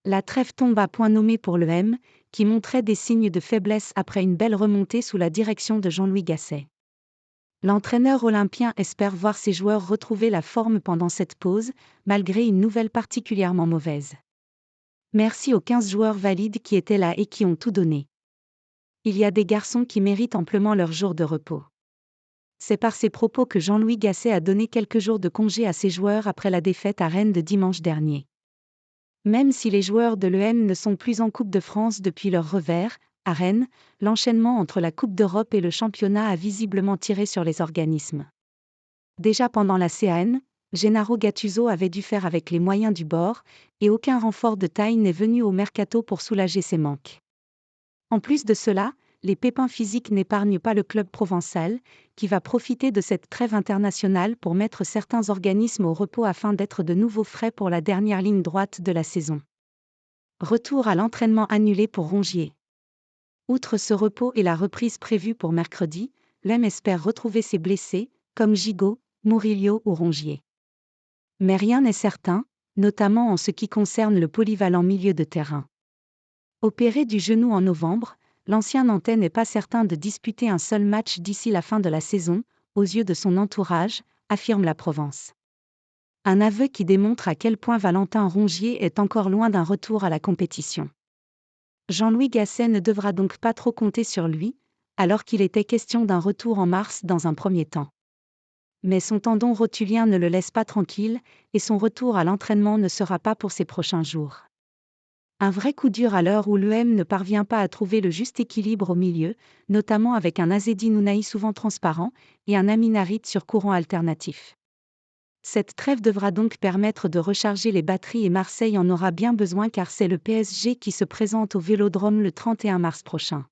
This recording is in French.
La trêve tombe à point nommé pour l'EM, qui montrait des signes de faiblesse après une belle remontée sous la direction de Jean-Louis Gasset. L'entraîneur olympien espère voir ses joueurs retrouver la forme pendant cette pause, malgré une nouvelle particulièrement mauvaise. Merci aux 15 joueurs valides qui étaient là et qui ont tout donné. Il y a des garçons qui méritent amplement leur jour de repos. C'est par ces propos que Jean-Louis Gasset a donné quelques jours de congé à ses joueurs après la défaite à Rennes de dimanche dernier. Même si les joueurs de l'EM ne sont plus en Coupe de France depuis leur revers, à Rennes, l'enchaînement entre la Coupe d'Europe et le championnat a visiblement tiré sur les organismes. Déjà pendant la CAN, Gennaro Gattuso avait dû faire avec les moyens du bord, et aucun renfort de taille n'est venu au mercato pour soulager ses manques. En plus de cela, les pépins physiques n'épargnent pas le club provençal, qui va profiter de cette trêve internationale pour mettre certains organismes au repos afin d'être de nouveau frais pour la dernière ligne droite de la saison. Retour à l'entraînement annulé pour Rongier. Outre ce repos et la reprise prévue pour mercredi, l'EM espère retrouver ses blessés, comme Gigot, Murillo ou Rongier. Mais rien n'est certain, notamment en ce qui concerne le polyvalent milieu de terrain. Opéré du genou en novembre, l'ancien Nantais n'est pas certain de disputer un seul match d'ici la fin de la saison, aux yeux de son entourage, affirme la Provence. Un aveu qui démontre à quel point Valentin Rongier est encore loin d'un retour à la compétition. Jean-Louis Gasset ne devra donc pas trop compter sur lui, alors qu'il était question d'un retour en mars dans un premier temps. Mais son tendon rotulien ne le laisse pas tranquille, et son retour à l'entraînement ne sera pas pour ces prochains jours. Un vrai coup dur à l'heure où l'EM ne parvient pas à trouver le juste équilibre au milieu, notamment avec un Azzedine Ounahi souvent transparent, et un Amin Harit sur courant alternatif. Cette trêve devra donc permettre de recharger les batteries et Marseille en aura bien besoin car c'est le PSG qui se présente au Vélodrome le 31 mars prochain.